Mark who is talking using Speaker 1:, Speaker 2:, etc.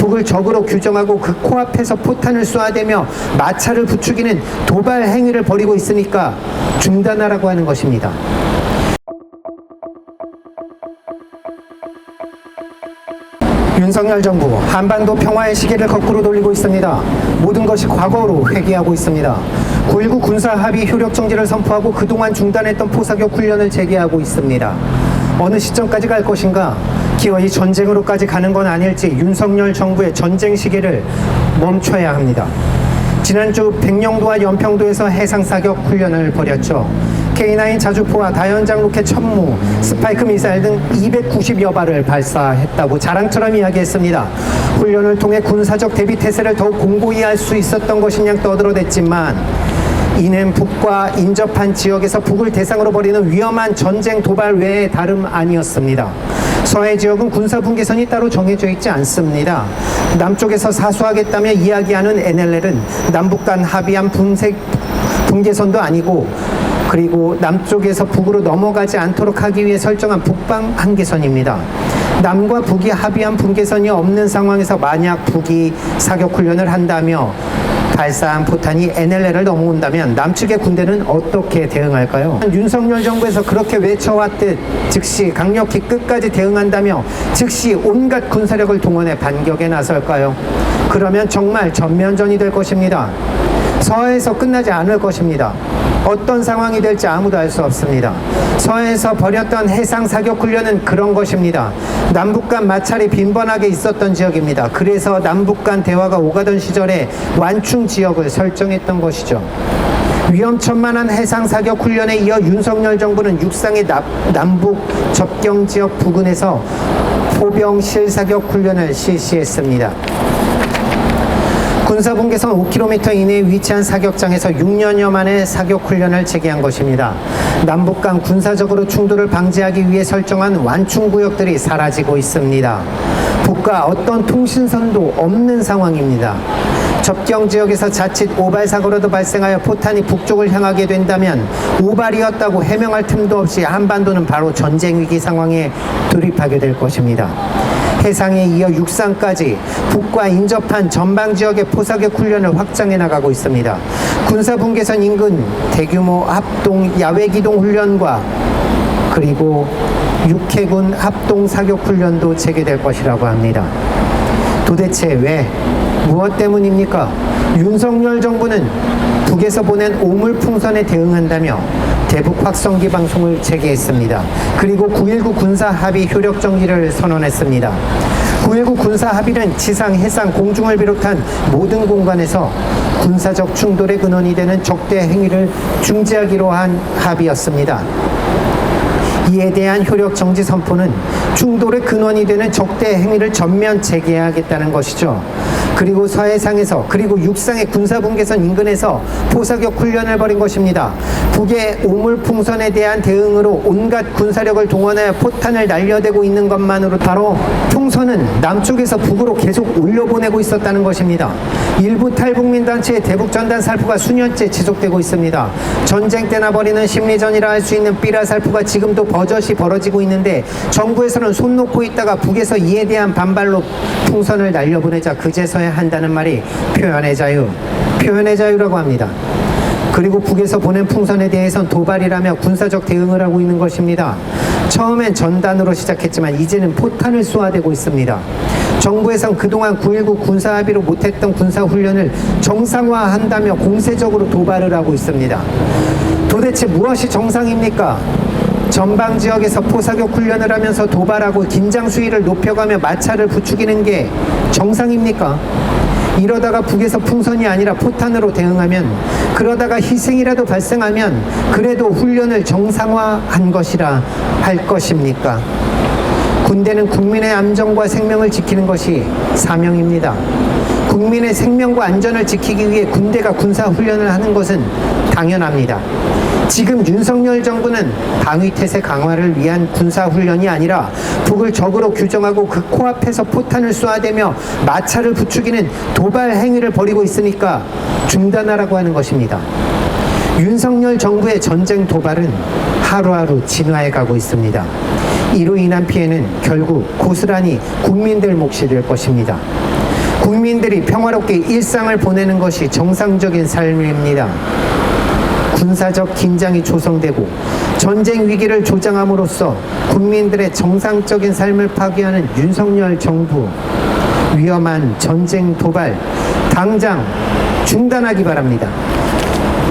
Speaker 1: 북을 적으로 규정하고 그 코앞에서 포탄을 쏘아대며 마찰을 부추기는 도발 행위를 벌이고 있으니까 중단하라고 하는 것입니다. 윤석열 정부, 한반도 평화의 시계를 거꾸로 돌리고 있습니다. 모든 것이 과거로 회귀하고 있습니다. 9.19 군사합의 효력 정지를 선포하고 그동안 중단했던 포사격 훈련을 재개하고 있습니다. 어느 시점까지 갈 것인가? 기어이 전쟁으로까지 가는 건 아닐지 윤석열 정부의 전쟁 시계를 멈춰야 합니다. 지난주 백령도와 연평도에서 해상사격 훈련을 벌였죠. K9 자주포와 다연장 로켓 천무, 스파이크 미사일 등 290여 발을 발사했다고 자랑처럼 이야기했습니다. 훈련을 통해 군사적 대비 태세를 더욱 공고히 할 수 있었던 것이냐 떠들어댔지만 이는 북과 인접한 지역에서 북을 대상으로 벌이는 위험한 전쟁 도발 외에 다름 아니었습니다. 서해 지역은 군사분계선이 따로 정해져 있지 않습니다. 남쪽에서 사수하겠다며 이야기하는 NLL은 남북 간 합의한 분계선도 아니고 그리고 남쪽에서 북으로 넘어가지 않도록 하기 위해 설정한 북방 한계선입니다. 남과 북이 합의한 분계선이 없는 상황에서 만약 북이 사격훈련을 한다며 발사한 포탄이 NLL을 넘어온다면 남측의 군대는 어떻게 대응할까요? 윤석열 정부에서 그렇게 외쳐왔듯 즉시 강력히 끝까지 대응한다며 즉시 온갖 군사력을 동원해 반격에 나설까요? 그러면 정말 전면전이 될 것입니다. 서해에서 끝나지 않을 것입니다. 어떤 상황이 될지 아무도 알 수 없습니다. 서해에서 벌였던 해상 사격 훈련은 그런 것입니다. 남북 간 마찰이 빈번하게 있었던 지역입니다. 그래서 남북 간 대화가 오가던 시절에 완충 지역을 설정했던 것이죠. 위험천만한 해상 사격 훈련에 이어 윤석열 정부는 육상의 남북 접경 지역 부근에서 포병 실사격 훈련을 실시했습니다. 군사분계선 5km 이내에 위치한 사격장에서 6년여 만에 사격훈련을 재개한 것입니다. 남북 간 군사적으로 충돌을 방지하기 위해 설정한 완충구역들이 사라지고 있습니다. 북과 어떤 통신선도 없는 상황입니다. 접경 지역에서 자칫 오발 사고라도 발생하여 포탄이 북쪽을 향하게 된다면 오발이었다고 해명할 틈도 없이 한반도는 바로 전쟁 위기 상황에 돌입하게 될 것입니다. 해상에 이어 육상까지 북과 인접한 전방 지역의 포사격 훈련을 확장해 나가고 있습니다. 군사분계선 인근 대규모 합동 야외기동 훈련과 그리고 육해군 합동 사격 훈련도 재개될 것이라고 합니다. 도대체 왜? 무엇 때문입니까? 윤석열 정부는 북에서 보낸 오물풍선에 대응한다며 대북 확성기 방송을 재개했습니다. 그리고 9.19 군사합의 효력 정지를 선언했습니다. 9.19 군사합의는 지상, 해상, 공중을 비롯한 모든 공간에서 군사적 충돌의 근원이 되는 적대 행위를 중지하기로 한 합의였습니다. 이에 대한 효력 정지 선포는 충돌의 근원이 되는 적대 행위를 전면 재개하겠다는 것이죠. 그리고 서해상에서 그리고 육상의 군사분계선 인근에서 포사격 훈련을 벌인 것입니다. 북의 오물풍선에 대한 대응으로 온갖 군사력을 동원하여 포탄을 날려대고 있는 것만으로 바로 풍선은 남쪽에서 북으로 계속 올려보내고 있었다는 것입니다. 일부 탈북민 단체의 대북전단 살포가 수년째 지속되고 있습니다. 전쟁 때나 벌이는 심리전이라 할 수 있는 삐라 살포가 지금도 버젓이 벌어지고 있는데 정부에서는 손 놓고 있다가 북에서 이에 대한 반발로 풍선을 날려보내자 그제서야 한다는 말이 표현의 자유라고 합니다. 그리고 북에서 보낸 풍선에 대해선 도발이라며 군사적 대응을 하고 있는 것입니다. 처음엔 전단으로 시작했지만 이제는 포탄을 쏘아대고 있습니다. 정부에선 그동안 9.19 군사합의로 못했던 군사훈련을 정상화한다며 공세적으로 도발을 하고 있습니다. 도대체 무엇이 정상입니까? 전방 지역에서 포사격 훈련을 하면서 도발하고 긴장 수위를 높여가며 마찰을 부추기는 게 정상입니까? 이러다가 북에서 풍선이 아니라 포탄으로 대응하면 그러다가 희생이라도 발생하면 그래도 훈련을 정상화한 것이라 할 것입니까? 군대는 국민의 안전과 생명을 지키는 것이 사명입니다. 국민의 생명과 안전을 지키기 위해 군대가 군사훈련을 하는 것은 당연합니다. 지금 윤석열 정부는 방위태세 강화를 위한 군사훈련이 아니라 북을 적으로 규정하고 그 코앞에서 포탄을 쏘아대며 마찰을 부추기는 도발 행위를 벌이고 있으니까 중단하라고 하는 것입니다. 윤석열 정부의 전쟁 도발은 하루하루 진화해 가고 있습니다. 이로 인한 피해는 결국 고스란히 국민들 몫이 될 것입니다. 국민들이 평화롭게 일상을 보내는 것이 정상적인 삶입니다. 군사적 긴장이 조성되고 전쟁 위기를 조장함으로써 국민들의 정상적인 삶을 파괴하는 윤석열 정부, 위험한 전쟁 도발 당장 중단하기 바랍니다.